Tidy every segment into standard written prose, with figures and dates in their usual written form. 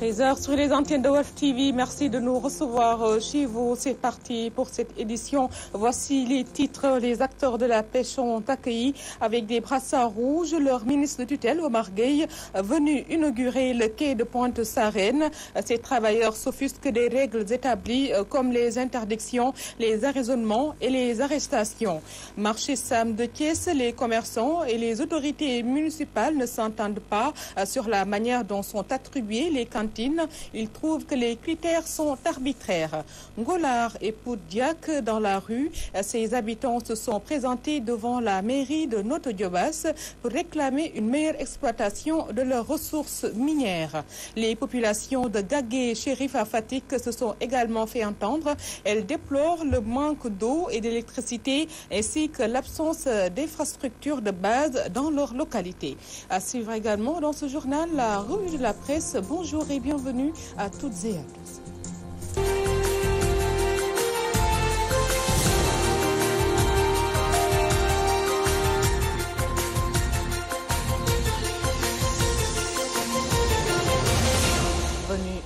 13h sur les antennes de Walf TV. Merci de nous recevoir chez vous. C'est parti pour cette édition. Voici les titres. Les acteurs de la pêche ont accueilli avec des brassards rouges leur ministre de tutelle, Omar Gueye, venu inaugurer le quai de Pointe-Sarène. Ces travailleurs s'offusquent des règles établies comme les interdictions, les arraisonnements et les arrestations. Marché Sam de Thiès, les commerçants et les autorités municipales ne s'entendent pas sur la manière dont sont attribuées les cantines. Ils trouvent que les critères sont arbitraires. Ngolard et Poudiak dans la rue, ces habitants se sont présentés devant la mairie de Notto-Diobass pour réclamer une meilleure exploitation de leurs ressources minières. Les populations de Gagué et Chérif à Fatick se sont également fait entendre. Elles déplorent le manque d'eau et d'électricité ainsi que l'absence d'infrastructures de base dans leur localité. À suivre également dans ce journal la revue de la presse. Bonjour et bienvenue à toutes et à tous.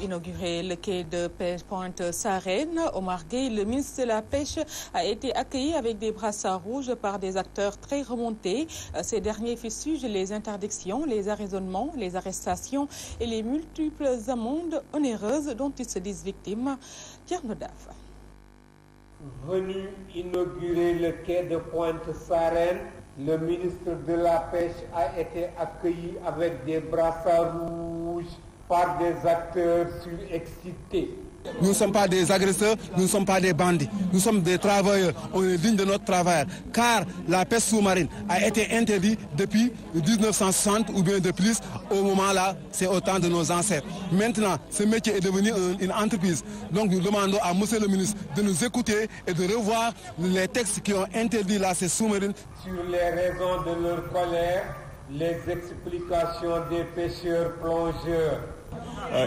Inaugurer le quai de pêche Pointe-Sarène, Omar Gueye, le ministre de la Pêche, a été accueilli avec des brassards rouges par des acteurs très remontés. Ces derniers fustigent les interdictions, les arraisonnements, les arrestations et les multiples amendes onéreuses dont ils se disent victimes. Thierno Daf. Venu inaugurer le quai de Pointe-Sarène, le ministre de la Pêche a été accueilli avec des brassards rouges par des acteurs surexcités. Nous ne sommes pas des agresseurs, nous ne sommes pas des bandits. Nous sommes des travailleurs, on est dignes de notre travail. Car la pêche sous-marine a été interdite depuis 1960 ou bien de plus. Au moment là, c'est au temps de nos ancêtres. Maintenant, ce métier est devenu une entreprise. Donc nous demandons à monsieur le ministre de nous écouter et de revoir les textes qui ont interdit la pêche sous-marine. Sur les raisons de leur colère, les explications des pêcheurs plongeurs.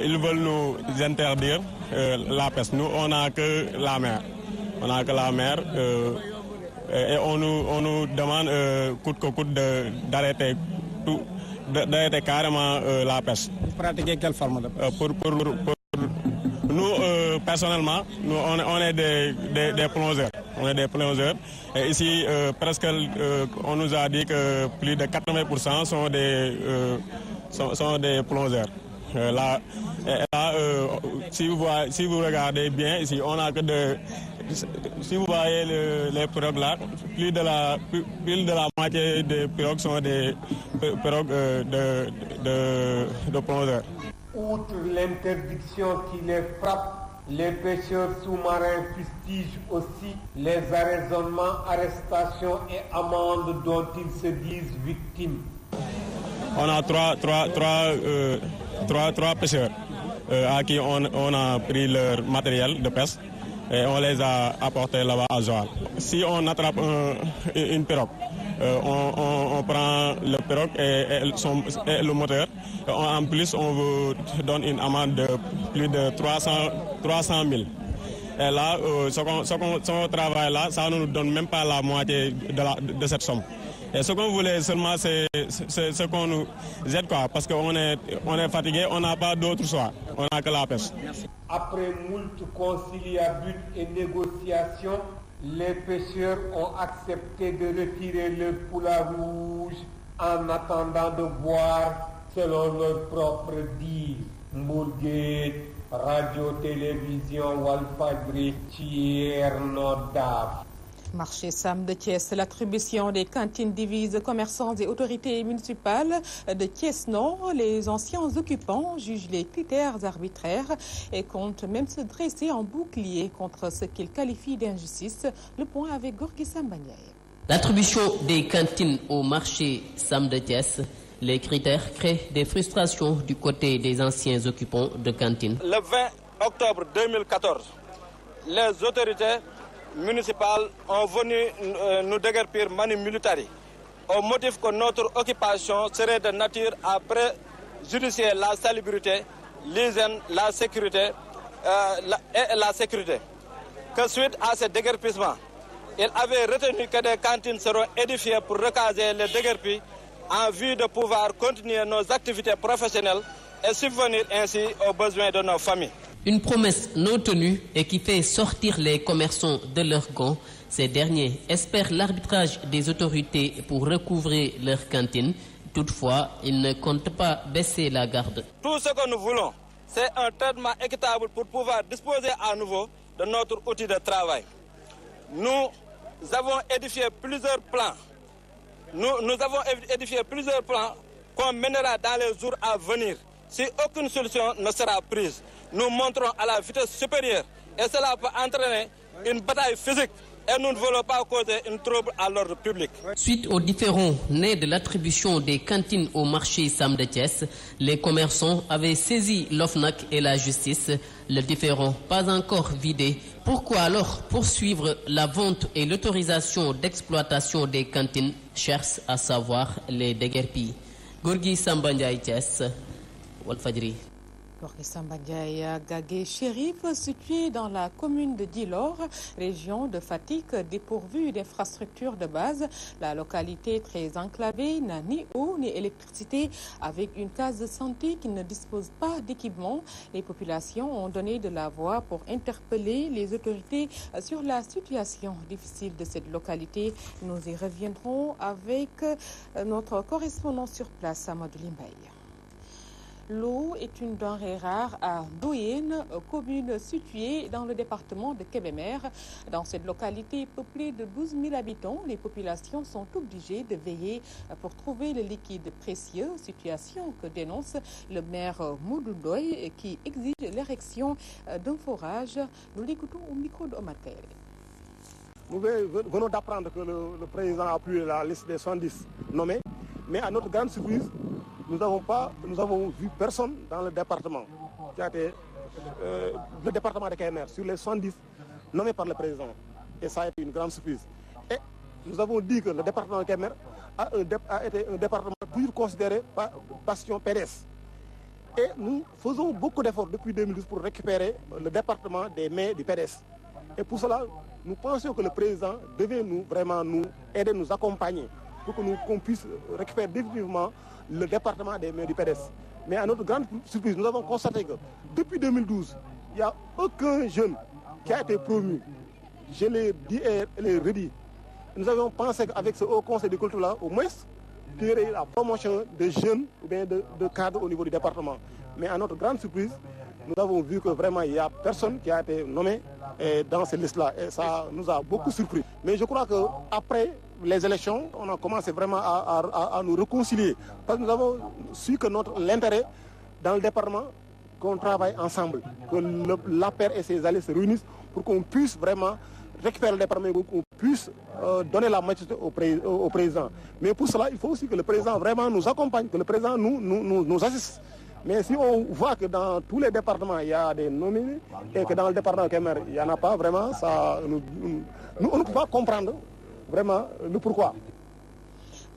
Ils veulent nous interdire la pêche. Nous, on n'a que la mer. On n'a que la mer et on nous demande coûte que coûte d'arrêter tout, d'arrêter carrément la pêche. Vous pratiquez quelle forme de pêche? Nous, personnellement, nous, on est des plongeurs. On est des plongeurs. Et ici, presque, on nous a dit que plus de 80% sont des plongeurs. Là, si vous regardez bien ici, on a que si vous voyez les pirogues là, plus de la moitié des pirogues sont des pirogues de plongeurs. Outre l'interdiction qui les frappe, les pêcheurs sous-marins fustigent aussi les arraisonnements, arrestations et amendes dont ils se disent victimes. On a trois pêcheurs à qui on a pris leur matériel de pêche et on les a apportés là-bas à Joal. Si on attrape une pirogue, on prend le pirogue et le moteur. En plus, on vous donne une amende de plus de 300 000. Et là, ce travail là, ça ne nous donne même pas la moitié de cette somme. Et ce qu'on voulait seulement, c'est ce qu'on nous aide, quoi, parce qu'on est fatigué, on n'a pas d'autre choix, on n'a que la pêche. Après moult conciliabules et négociations, les pêcheurs ont accepté de retirer le foulard rouge en attendant de voir, selon leur propre dire, Mbourguet, radio-télévision Walfadjri, Thierno Daf. Marché Sam de Thiès, l'attribution des cantines divise commerçants et autorités municipales de Thiès Nord. Les anciens occupants jugent les critères arbitraires et comptent même se dresser en bouclier contre ce qu'ils qualifient d'injustice. Le point avec Gorgui Sambagnaye. L'attribution des cantines au marché Sam de Thiès, les critères créent des frustrations du côté des anciens occupants de cantines. Le 20 octobre 2014, les autorités municipales ont venu nous déguerpir manu militari au motif que notre occupation serait de nature à préjudicier la salubrité, l'hygiène, la sécurité et la sécurité. Que suite à ce déguerpissement, il avait retenu que des cantines seront édifiées pour recaser les déguerpis en vue de pouvoir continuer nos activités professionnelles et subvenir ainsi aux besoins de nos familles. Une promesse non tenue et qui fait sortir les commerçants de leurs gonds. Ces derniers espèrent l'arbitrage des autorités pour recouvrer leurs cantines. Toutefois, ils ne comptent pas baisser la garde. Tout ce que nous voulons, c'est un traitement équitable pour pouvoir disposer à nouveau de notre outil de travail. Nous avons édifié plusieurs plans. Nous avons édifié plusieurs plans qu'on mènera dans les jours à venir. Si aucune solution ne sera prise, nous monterons à la vitesse supérieure et cela peut entraîner une bataille physique et nous ne voulons pas causer un trouble à l'ordre public. Suite aux différends nés de l'attribution des cantines au marché Sam de Thiès, les commerçants avaient saisi l'OFNAC et la justice. Le différend pas encore vidé. Pourquoi alors poursuivre la vente et l'autorisation d'exploitation des cantines, cherchent à savoir les déguerpis. Gorgui Samba Ndiaye Thiès, Walfadjri. Gorgui Samba Ndiaye, Gagé Chérif, situé dans la commune de Djilor, région de Fatick, dépourvue d'infrastructures de base. La localité très enclavée n'a ni eau ni électricité, avec une case de santé qui ne dispose pas d'équipement. Les populations ont donné de la voix pour interpeller les autorités sur la situation difficile de cette localité. Nous y reviendrons avec notre correspondant sur place, Amadou Limbaye. L'eau est une denrée rare à Ndoyène, commune située dans le département de Kébémer. Dans cette localité peuplée de 12 000 habitants, les populations sont obligées de veiller pour trouver le liquide précieux, situation que dénonce le maire Moudou Ndoye qui exige l'érection d'un forage. Nous l'écoutons au micro d'Omar Kairé. Nous venons d'apprendre que le président a appuyé la liste des 110 nommés, mais à notre grande surprise, nous avons vu personne dans le département, qui a été le département de Kébémer, sur les 110 nommés par le président. Et ça a été une grande surprise. Et nous avons dit que le département de Kébémer a été un département toujours considéré par bastion PDS. Et nous faisons beaucoup d'efforts depuis 2012 pour récupérer le département des maires du PDS. Et pour cela, nous pensions que le président devait vraiment nous aider, nous accompagner, pour qu'on puisse récupérer définitivement le département des maires du PDS. Mais à notre grande surprise, nous avons constaté que depuis 2012, il n'y a aucun jeune qui a été promu. Je l'ai dit et l'ai redit. Nous avions pensé qu'avec ce haut conseil de culture-là, au moins, qu'il y aurait la promotion de jeunes ou bien de cadres au niveau du département. Mais à notre grande surprise, nous avons vu que vraiment il n'y a personne qui a été nommé dans cette liste-là. Et ça nous a beaucoup surpris. Mais je crois qu'après les élections, on a commencé vraiment à nous réconcilier. Parce que nous avons su que l'intérêt dans le département, qu'on travaille ensemble, que l'APR et ses alliés se réunissent pour qu'on puisse vraiment récupérer le département, qu'on puisse donner la majorité au président. Mais pour cela, il faut aussi que le président vraiment nous accompagne, que le président nous assiste. Mais si on voit que dans tous les départements, il y a des nominés et que dans le département de Kébémer, il n'y en a pas vraiment, on ne peut pas comprendre vraiment le pourquoi.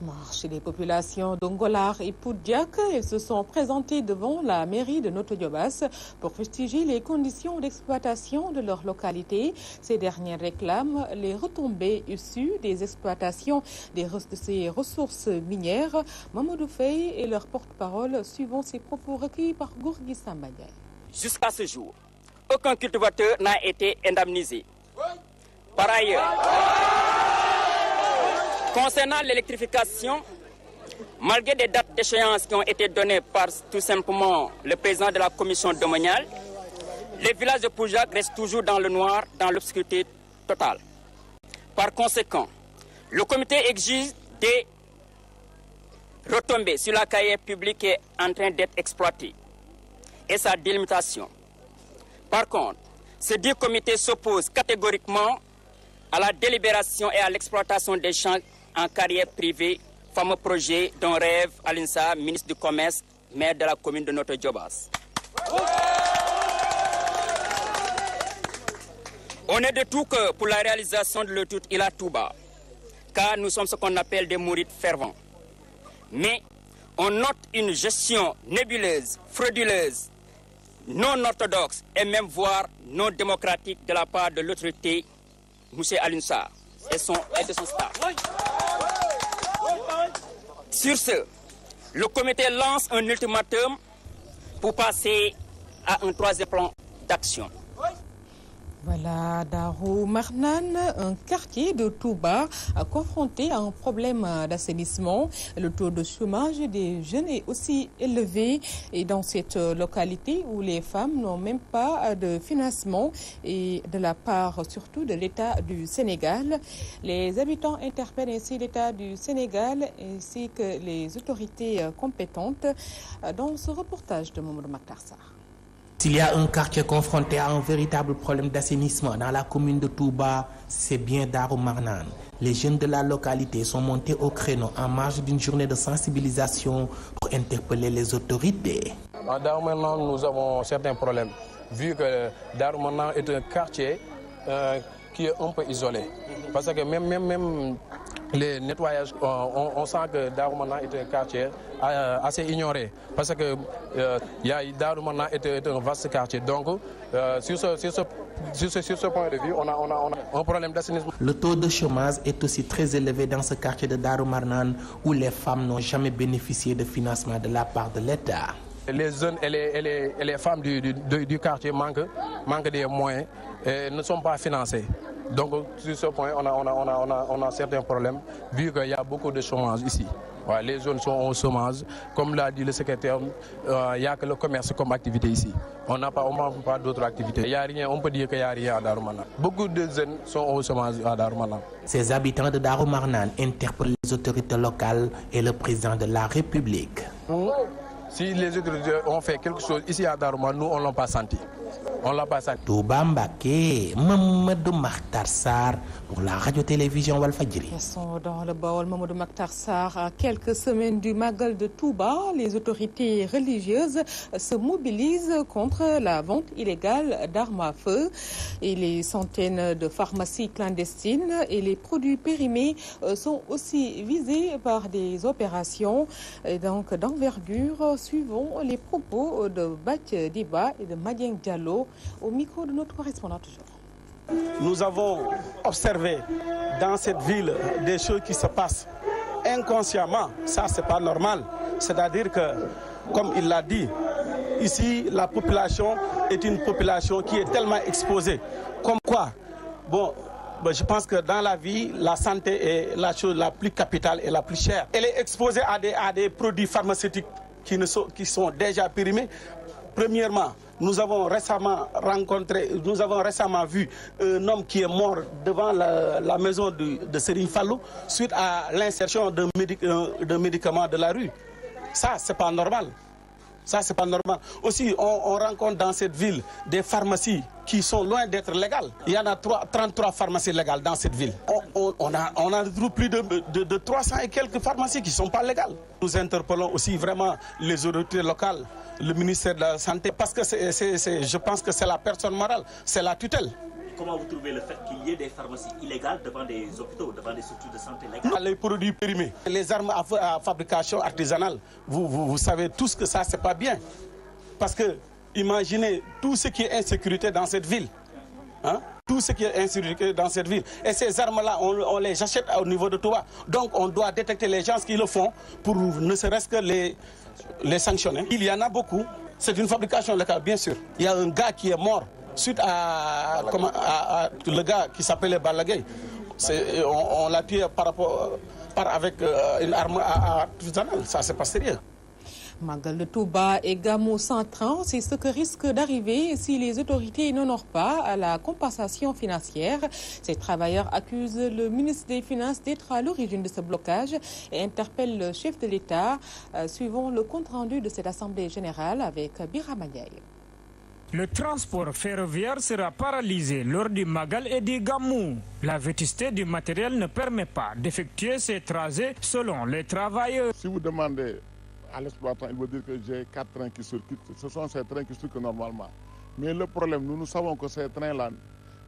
Marche des populations d'Ongolar et Poudjak, ils se sont présentés devant la mairie de Notto-Diobass pour fustiger les conditions d'exploitation de leur localité. Ces dernières réclament les retombées issues des exploitations de ces ressources minières. Mamadou Faye et leur porte-parole suivant ces propos recueillis par Gorgui Samba Ndiaye. Jusqu'à ce jour, aucun cultivateur n'a été indemnisé. Par ailleurs, concernant l'électrification, malgré des dates d'échéance qui ont été données par tout simplement le président de la commission domaniale, les villages de Poudjak restent toujours dans le noir, dans l'obscurité totale. Par conséquent, le comité exige des retombées sur la carrière publique qui est en train d'être exploitée et sa délimitation. Par contre, ce dit comité s'oppose catégoriquement à la délibération et à l'exploitation des champs en carrière privée, fameux projet dont rêve Alinsa, ministre du Commerce, maire de la commune de Notto-Diobass. On est de tout que pour la réalisation de l'autoroute Ila Touba, car nous sommes ce qu'on appelle des mourides fervents. Mais on note une gestion nébuleuse, frauduleuse, non orthodoxe et même voire non démocratique de la part de l'autorité, M. Alinsa et de son staff. Sur ce, le comité lance un ultimatum pour passer à un troisième plan d'action. Voilà, Darou Marnane, un quartier de Touba confronté à un problème d'assainissement. Le taux de chômage des jeunes est aussi élevé et dans cette localité où les femmes n'ont même pas de financement et de la part surtout de l'État du Sénégal. Les habitants interpellent ainsi l'État du Sénégal ainsi que les autorités compétentes dans ce reportage de Mamadou Makhtar Sarr. S'il y a un quartier confronté à un véritable problème d'assainissement dans la commune de Touba, c'est bien Darou Marnane. Les jeunes de la localité sont montés au créneau en marge d'une journée de sensibilisation pour interpeller les autorités. À Darou Marnane, nous avons certains problèmes, vu que Darou Marnane est un quartier qui est un peu isolé. Parce que même les nettoyages, on sent que Darou Marnane est un quartier assez ignoré. Parce que Darou Marnane est un vaste quartier. Donc, sur ce point de vue, on a un problème d'assainissement. Le taux de chômage est aussi très élevé dans ce quartier de Darou Marnane où les femmes n'ont jamais bénéficié de financement de la part de l'État. Les jeunes et les femmes du quartier manquent des moyens et ne sont pas financées. Donc, sur ce point, on a certains problèmes, vu qu'il y a beaucoup de chômage ici. Ouais, les jeunes sont au chômage. Comme l'a dit le secrétaire, il n'y a que le commerce comme activité ici. On n'a pas d'autres activités. Il y a rien, on peut dire qu'il n'y a rien à Darou Marnane. Beaucoup de jeunes sont au chômage à Darou Marnane. Ces habitants de Darou Marnane interpellent les autorités locales et le président de la République. Si les autorités ont fait quelque chose ici à Darou Marnane, nous, on ne l'a pas senti. On l'a pas senti. Touba Mbaké, Mamadou Makhtar Sarr pour la radio-télévision Walfadjri. Dans le Baol, Mamadou Makhtar Sarr, à quelques semaines du Magal de Touba, les autorités religieuses se mobilisent contre la vente illégale d'armes à feu et les centaines de pharmacies clandestines et les produits périmés sont aussi visés par des opérations d'envergure suivant les propos de Bath Diba et de Madieng Diallo au micro de notre correspondant toujours. Nous avons observé dans cette ville des choses qui se passent inconsciemment. Ça, c'est pas normal. C'est-à-dire que, comme il l'a dit, ici, la population est une population qui est tellement exposée. Comme quoi, je pense que dans la vie, la santé est la chose la plus capitale et la plus chère. Elle est exposée à des produits pharmaceutiques qui sont déjà périmés. Premièrement, nous avons récemment vu un homme qui est mort devant la maison de Serigne Fallou suite à l'insertion de médicaments de la rue. Ça, c'est pas normal. Ça, c'est pas normal. Aussi, on rencontre dans cette ville des pharmacies qui sont loin d'être légales. Il y en a 33 pharmacies légales dans cette ville. On a plus de 300 et quelques pharmacies qui ne sont pas légales. Nous interpellons aussi vraiment les autorités locales, le ministère de la Santé, parce que je pense que c'est la personne morale, c'est la tutelle. Comment vous trouvez le fait qu'il y ait des pharmacies illégales devant des hôpitaux, devant des structures de santé légales? Les produits périmés, les armes à fabrication artisanale, vous savez tous que ça, c'est pas bien. Parce que, imaginez tout ce qui est insécurité dans cette ville. Tout ce qui est insécurité dans cette ville. Et ces armes-là, on les achète au niveau de Touba. Donc, on doit détecter les gens qui le font pour ne serait-ce que les sanctionner. Il y en a beaucoup. C'est une fabrication locale, bien sûr. Il y a un gars qui est mort suite à le gars qui s'appelait Balagay. On l'a tué avec une arme artisanale. Ça, c'est pas sérieux. Magal de Touba et Gamou 130, c'est ce que risque d'arriver si les autorités n'honorent pas la compensation financière. Ces travailleurs accusent le ministre des Finances d'être à l'origine de ce blocage et interpellent le chef de l'État, suivant le compte-rendu de cette Assemblée générale avec Birama Ndiaye. Le transport ferroviaire sera paralysé lors du Magal et du Gamou. La vétusté du matériel ne permet pas d'effectuer ces trajets selon les travailleurs. Si vous demandez à l'exploitant, il veut dire que j'ai 4 trains qui circulent. Ce sont ces trains qui circulent normalement. Mais le problème, nous savons que ces trains-là,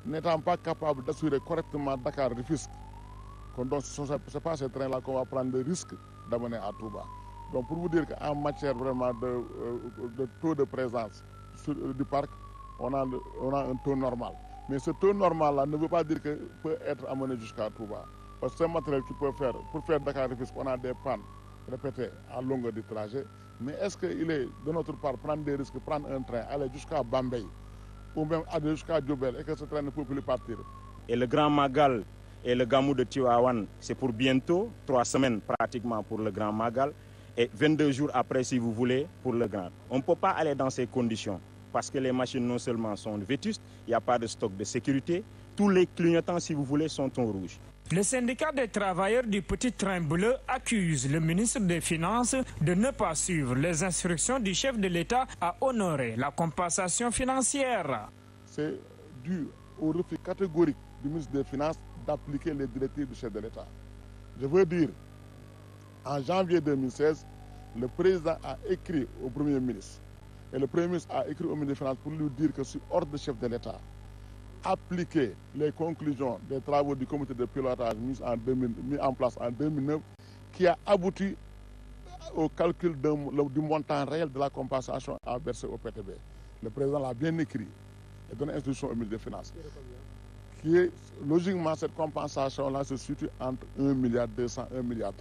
n'étant pas capables d'assurer correctement Dakar-Rufisque, donc ce n'est pas ces trains-là qu'on va prendre le risque d'amener à Touba. Donc pour vous dire qu'en matière vraiment de taux de présence du parc, on a un taux normal. Mais ce taux normal-là ne veut pas dire qu'il peut être amené jusqu'à Touba. Parce que c'est un matériel qui peut faire, pour faire Dakar-Rufisque, on a des pannes répétées à longueur du trajet. Mais est-ce qu'il est de notre part prendre des risques, prendre un train, aller jusqu'à Bambey ou même aller jusqu'à Diourbel et que ce train ne peut plus partir? Et le Grand Magal et le Gamou de Tivaouane, c'est pour bientôt, 3 semaines pratiquement pour le Grand Magal et 22 jours après, si vous voulez, pour le Grand. On ne peut pas aller dans ces conditions parce que les machines non seulement sont vétustes, il n'y a pas de stock de sécurité, tous les clignotants, si vous voulez, sont en rouge. Le syndicat des travailleurs du petit train bleu accuse le ministre des Finances de ne pas suivre les instructions du chef de l'État à honorer la compensation financière. C'est dû au refus catégorique du ministre des Finances d'appliquer les directives du chef de l'État. Je veux dire, en janvier 2016, le président a écrit au Premier ministre et le Premier ministre a écrit au ministre des Finances pour lui dire que sur ordre du chef de l'État, appliquer les conclusions des travaux du comité de pilotage mis en place en 2009 qui a abouti au calcul du montant réel de la compensation à verser au PTB. Le président l'a bien écrit et donné instruction au ministre des Finances. Qui est, logiquement, cette compensation-là se situe entre 1,2 milliard, 1,3 milliard.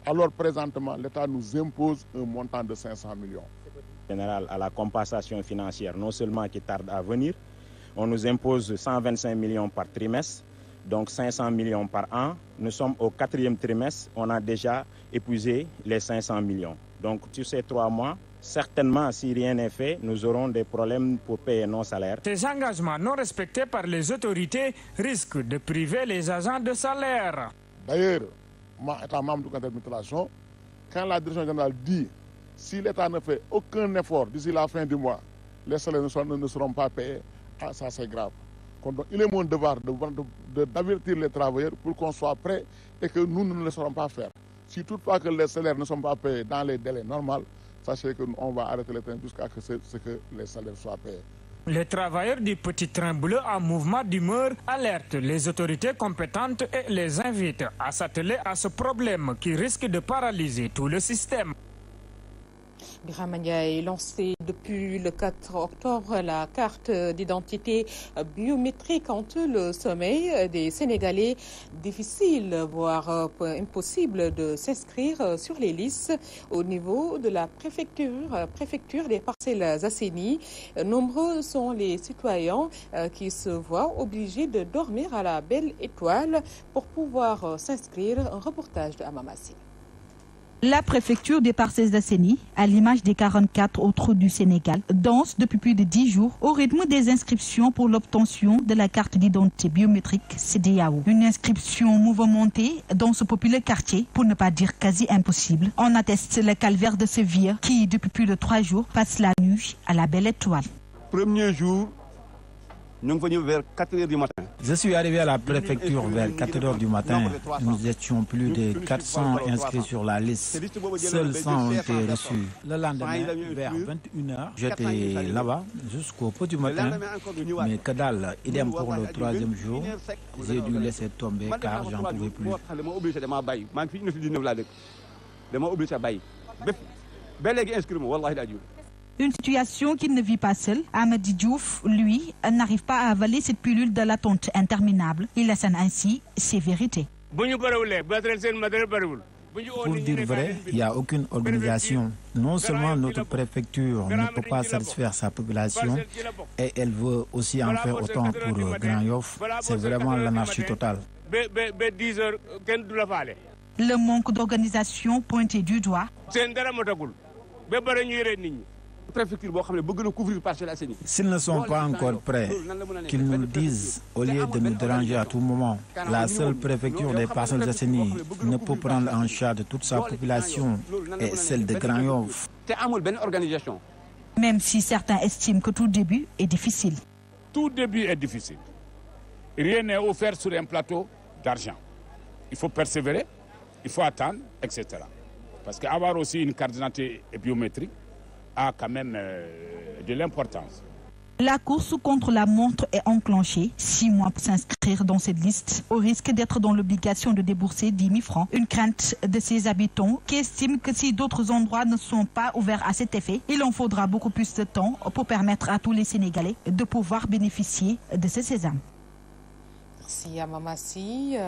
Alors présentement, l'État nous impose un montant de 500 millions. Général à la compensation financière, non seulement qui tarde à venir, on nous impose 125 millions par trimestre, donc 500 millions par an. Nous sommes au 4e trimestre, on a déjà épuisé les 500 millions. Donc sur ces 3 mois, certainement, si rien n'est fait, nous aurons des problèmes pour payer nos salaires. Ces engagements non respectés par les autorités risquent de priver les agents de salaire. D'ailleurs, moi, étant membre du conseil d'administration, quand la direction générale dit si l'État ne fait aucun effort d'ici la fin du mois, les salaires ne seront pas payés, ça c'est grave. Donc, il est mon devoir d'avertir les travailleurs pour qu'on soit prêts et que nous ne le saurons pas faire. Si toutefois que les salaires ne sont pas payés dans les délais normaux, sachez qu'on va arrêter le train jusqu'à ce que les salaires soient payés. Les travailleurs du petit train bleu en mouvement d'humeur alertent les autorités compétentes et les invitent à s'atteler à ce problème qui risque de paralyser tout le système. Birame Ndiaye lancé depuis le 4 octobre la carte d'identité biométrique entre le sommet des Sénégalais. Difficile, voire impossible de s'inscrire sur les listes au niveau de la préfecture des Parcelles Assainies. Nombreux sont les citoyens qui se voient obligés de dormir à la Belle Étoile pour pouvoir s'inscrire. Un reportage de Amamassi. La préfecture des Parcelles Assainies, à l'image des 44 autres du Sénégal, danse depuis plus de 10 jours au rythme des inscriptions pour l'obtention de la carte d'identité biométrique CEDEAO. Une inscription mouvementée dans ce populaire quartier, pour ne pas dire quasi impossible. On atteste le calvaire de ce vieux qui, depuis plus de 3 jours, passe la nuit à la Belle Étoile. Premier jour, nous sommes venus vers 4 h du matin. Je suis arrivé à la préfecture vers 4 h du matin. Nous étions plus de 400 inscrits sur la liste. Seuls 100 ont été reçus. Le lendemain, vers 21 h, j'étais là-bas jusqu'au petit matin. Mais que dalle, idem pour le 3e jour. J'ai dû laisser tomber car j'en pouvais plus. Une situation qu'il ne vit pas seul. Amady Diouf, lui, n'arrive pas à avaler cette pilule de l'attente interminable. Il assène ainsi ses vérités. Pour dire vrai, il n'y a aucune organisation. Non seulement notre préfecture ne peut pas satisfaire sa population, et elle veut aussi en faire autant pour Grand Yoff. C'est vraiment l'anarchie totale. Le manque d'organisation pointé du doigt. S'ils ne sont pas encore prêts, qu'ils nous le disent au lieu de nous déranger à tout moment. La seule préfecture des Parcelles Assainies ne peut prendre en charge toute sa population et celle de Grand Yoff. Même si certains estiment que tout début est difficile. Tout début est difficile. Rien n'est offert sur un plateau d'argent. Il faut persévérer, il faut attendre, etc. Parce qu'avoir aussi une carte d'identité biométrique a quand même de l'importance. La course contre la montre est enclenchée. 6 mois pour s'inscrire dans cette liste, au risque d'être dans l'obligation de débourser 10 000 francs. Une crainte de ses habitants qui estiment que si d'autres endroits ne sont pas ouverts à cet effet, il en faudra beaucoup plus de temps pour permettre à tous les Sénégalais de pouvoir bénéficier de ce sésame. Merci à Mamassi.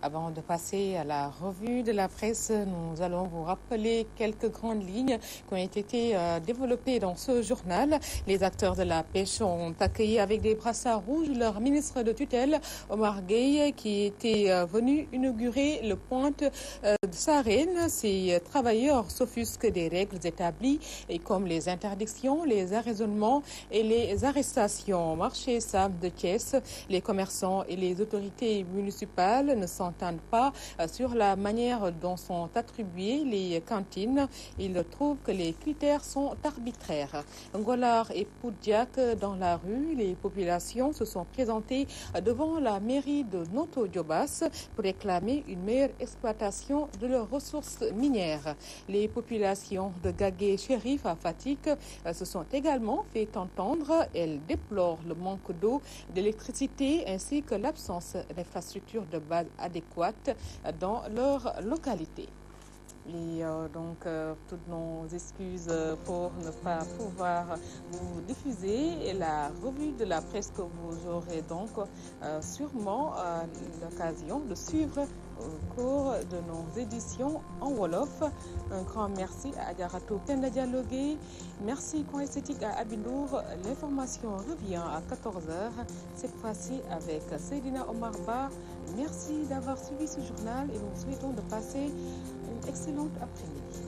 Avant de passer à la revue de la presse, nous allons vous rappeler quelques grandes lignes qui ont été développées dans ce journal. Les acteurs de la pêche ont accueilli avec des brassards rouges leur ministre de tutelle, Omar Gueye, qui était venu inaugurer le pointe de Sarène. Ces travailleurs s'offusquent des règles établies, et comme les interdictions, les arraisonnements et les arrestations. Marché Sam de Thiès, les commerçants et les autorités municipales ne s'entendent pas sur la manière dont sont attribuées les cantines. Ils trouvent que les critères sont arbitraires. Ngolard et Poudiak dans la rue, les populations se sont présentées devant la mairie de Noto Diobass pour réclamer une meilleure exploitation de leurs ressources minières. Les populations de Gagué Chérif à Fatick se sont également fait entendre. Elles déplorent le manque d'eau, d'électricité ainsi que l'absence d'infrastructures de base adéquates dans leur localité. Et toutes nos excuses pour ne pas pouvoir vous diffuser la revue de la presse que vous aurez donc sûrement l'occasion de suivre au cours de nos éditions en Wolof. Un grand merci à Adjaratou Penda Dialogué. Merci Coin Esthétique à Abindour. L'information revient à 14h, cette fois-ci avec Seydina Omar Ba. Merci d'avoir suivi ce journal et nous souhaitons de passer une excellente après-midi.